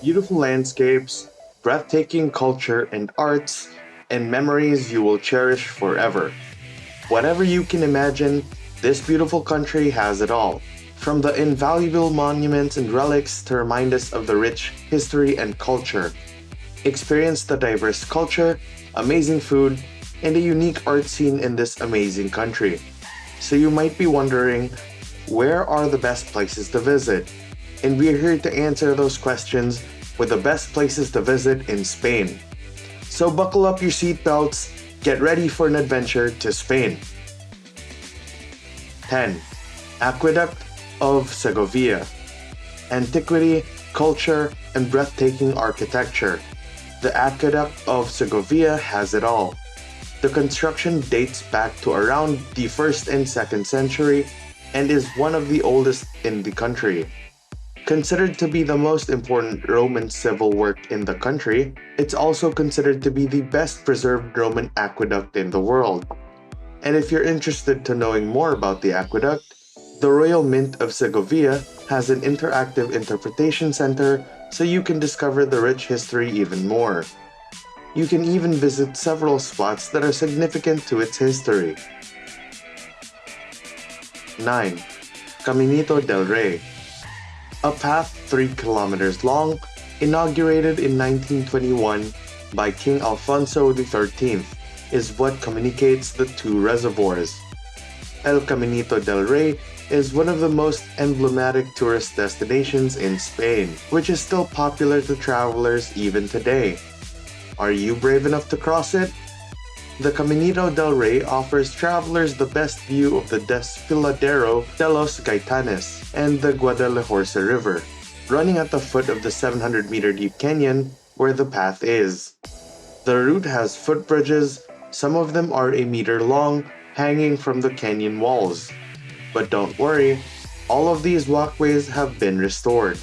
Beautiful landscapes, breathtaking culture and arts, and memories you will cherish forever. Whatever you can imagine, this beautiful country has it all. From the invaluable monuments and relics to remind us of the rich history and culture. Experience the diverse culture, amazing food, and a unique art scene in this amazing country. So you might be wondering, where are the best places to visit? And we're here to answer those questions with the best places to visit in Spain. So buckle up your seatbelts, get ready for an adventure to Spain. 10. Aqueduct of Segovia. Antiquity, culture, and breathtaking architecture. The Aqueduct of Segovia has it all. The construction dates back to around the 1st and 2nd century and is one of the oldest in the country. Considered to be the most important Roman civil work in the country, it's also considered to be the best preserved Roman aqueduct in the world. And if you're interested to knowing more about the aqueduct, the Royal Mint of Segovia has an interactive interpretation center so you can discover the rich history even more. You can even visit several spots that are significant to its history. 9. Caminito del Rey. A path 3 kilometers long, inaugurated in 1921 by King Alfonso XIII, is what communicates the two reservoirs. El Caminito del Rey is one of the most emblematic tourist destinations in Spain, which is still popular to travelers even today. Are you brave enough to cross it? The Caminito del Rey offers travelers the best view of the Desfiladero de los Gaitanes and the Guadalhorce River, running at the foot of the 700-meter deep canyon where the path is. The route has footbridges, some of them are a meter long, hanging from the canyon walls. But don't worry, all of these walkways have been restored,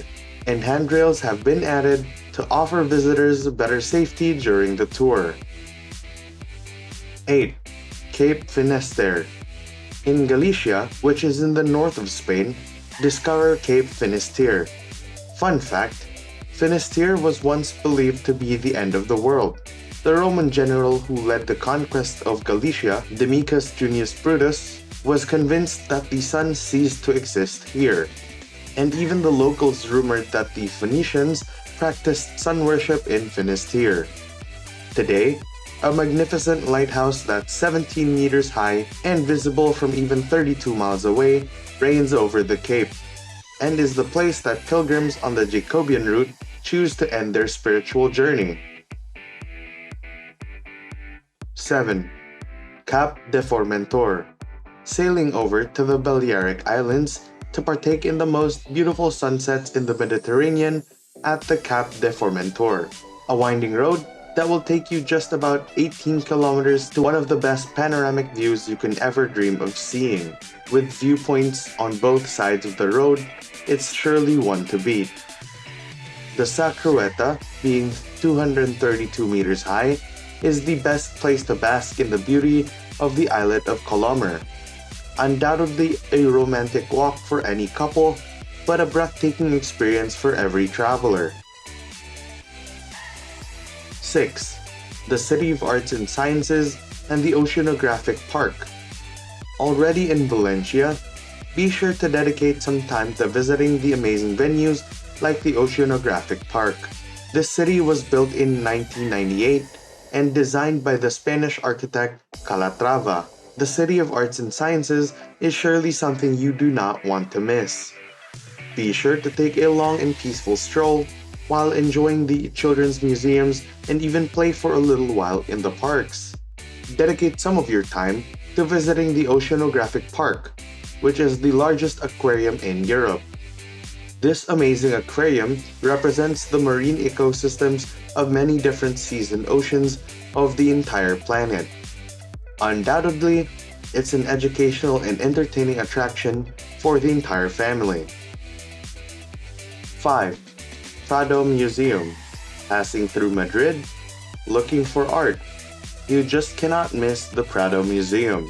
and handrails have been added to offer visitors better safety during the tour. 8. Cape Fenestir. In Galicia, which is in the north of Spain, discover Cape Fenestir. Fun fact, Fenestir was once believed to be the end of the world. The Roman general who led the conquest of Galicia, Demicus Junius Brutus, was convinced that the sun ceased to exist here. And even the locals rumored that the Phoenicians practiced sun worship in Fenestir. Today, a magnificent lighthouse that's 17 meters high and visible from even 32 miles away reigns over the cape, and is the place that pilgrims on the Jacobean route choose to end their spiritual journey. 7. Cap de Formentor. Sailing over to the Balearic Islands to partake in the most beautiful sunsets in the Mediterranean at the Cap de Formentor, a winding road that will take you just about 18 kilometers to one of the best panoramic views you can ever dream of seeing. With viewpoints on both sides of the road, it's surely one to beat. The Sacrueta, being 232 meters high, is the best place to bask in the beauty of the islet of Colomer. Undoubtedly a romantic walk for any couple, but a breathtaking experience for every traveler. 6. The City of Arts and Sciences and the Oceanographic Park. Already in Valencia, be sure to dedicate some time to visiting the amazing venues like the Oceanographic Park. This city was built in 1998 and designed by the Spanish architect Calatrava. The City of Arts and Sciences is surely something you do not want to miss. Be sure to take a long and peaceful stroll while enjoying the children's museums and even play for a little while in the parks. Dedicate some of your time to visiting the Oceanographic Park, which is the largest aquarium in Europe. This amazing aquarium represents the marine ecosystems of many different seas and oceans of the entire planet. Undoubtedly, it's an educational and entertaining attraction for the entire family. 5. Prado Museum. Passing through Madrid, looking for art, you just cannot miss the Prado Museum,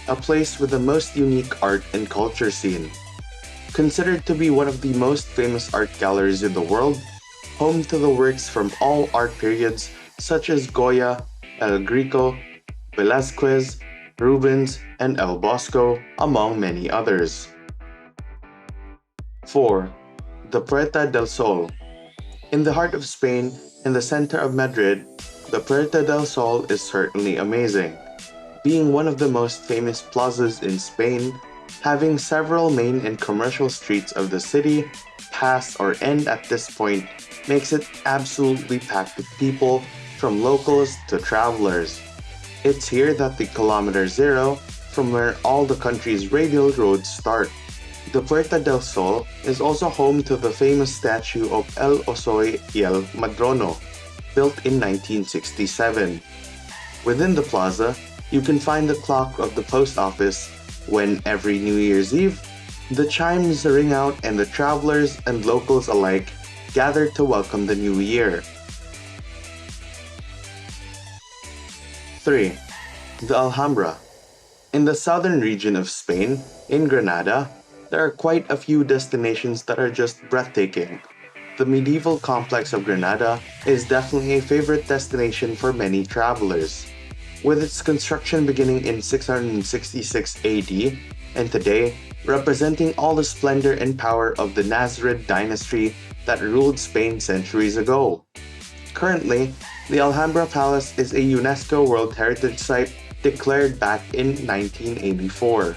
a place with the most unique art and culture scene. Considered to be one of the most famous art galleries in the world, home to the works from all art periods such as Goya, El Greco, Velázquez, Rubens, and El Bosco, among many others. 4. The Puerta del Sol. In the heart of Spain, in the center of Madrid, the Puerta del Sol is certainly amazing. Being one of the most famous plazas in Spain, having several main and commercial streets of the city pass or end at this point makes it absolutely packed with people, from locals to travelers. It's here that the kilometer zero, from where all the country's radial roads start. The Puerta del Sol is also home to the famous statue of El Osoy y el Madrono, built in 1967. Within the plaza, you can find the clock of the post office when every New Year's Eve, the chimes ring out and the travelers and locals alike gather to welcome the new year. 3. The Alhambra. In the southern region of Spain, in Granada, there are quite a few destinations that are just breathtaking. The medieval complex of Granada is definitely a favorite destination for many travelers. With its construction beginning in 666 AD, and today representing all the splendor and power of the Nasrid dynasty that ruled Spain centuries ago. Currently, the Alhambra Palace is a UNESCO World Heritage Site declared back in 1984.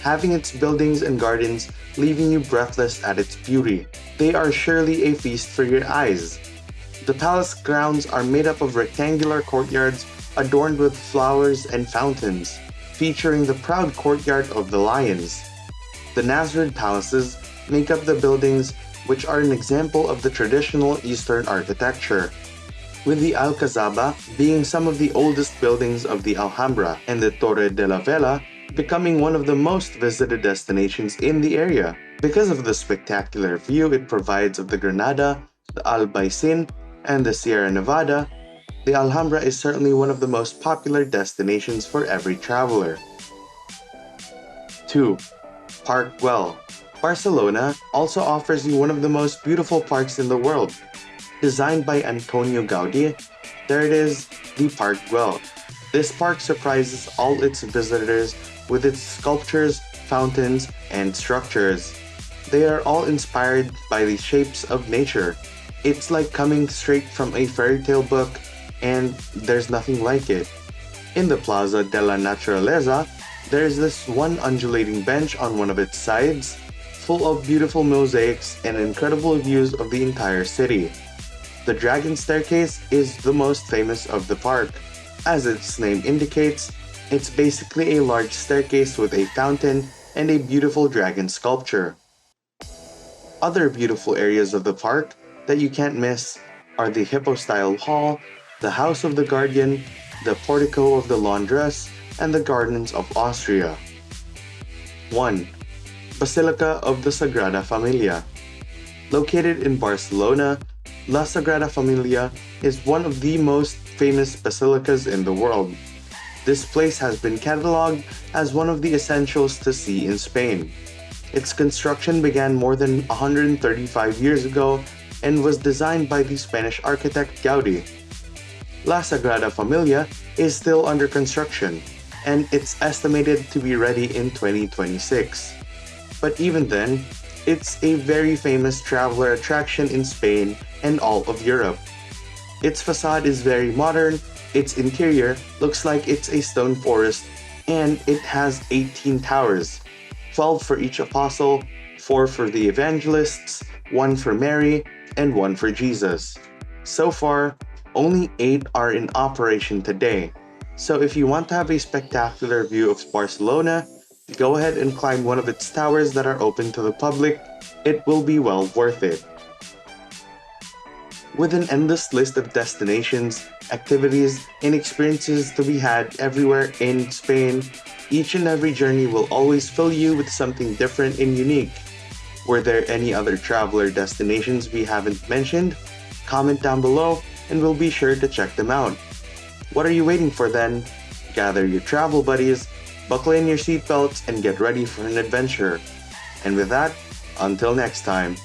Having its buildings and gardens leaving you breathless at its beauty, they are surely a feast for your eyes. The palace grounds are made up of rectangular courtyards adorned with flowers and fountains, featuring the proud courtyard of the lions. The Nasrid palaces make up the buildings which are an example of the traditional Eastern architecture, with the Alcazaba being some of the oldest buildings of the Alhambra and the Torre de la Vela becoming one of the most visited destinations in the area because of the spectacular view it provides of the Granada, the Albaicin, and the Sierra Nevada. The Alhambra is certainly one of the most popular destinations for every traveler. 2. Park Güell. Barcelona also offers you one of the most beautiful parks in the world. Designed by Antonio Gaudí, there it is, the Park Güell. This park surprises all its visitors with its sculptures, fountains, and structures. They are all inspired by the shapes of nature. It's like coming straight from a fairy tale book, and there's nothing like it. In the Plaza de la Naturaleza, there's this one undulating bench on one of its sides, full of beautiful mosaics and incredible views of the entire city. The Dragon Staircase is the most famous of the park. As its name indicates, it's basically a large staircase with a fountain and a beautiful dragon sculpture. Other beautiful areas of the park that you can't miss are the Hippo-style Hall, the House of the Guardian, the Portico of the Laundress, and the Gardens of Austria. 1. Basilica of the Sagrada Familia. Located in Barcelona, La Sagrada Familia is one of the most famous basilicas in the world. This place has been catalogued as one of the essentials to see in Spain. Its construction began more than 135 years ago and was designed by the Spanish architect Gaudí. La Sagrada Familia is still under construction, and it's estimated to be ready in 2026. But even then, it's a very famous traveler attraction in Spain and all of Europe. Its facade is very modern, its interior looks like it's a stone forest, and it has 18 towers, 12 for each apostle, 4 for the evangelists, 1 for Mary, and 1 for Jesus. So far, only 8 are in operation today. So if you want to have a spectacular view of Barcelona, go ahead and climb one of its towers that are open to the public. It will be well worth it. With an endless list of destinations, activities, and experiences to be had everywhere in Spain, each and every journey will always fill you with something different and unique. Were there any other traveler destinations we haven't mentioned? Comment down below and we'll be sure to check them out. What are you waiting for then? Gather your travel buddies, buckle in your seatbelts, and get ready for an adventure. And with that, until next time.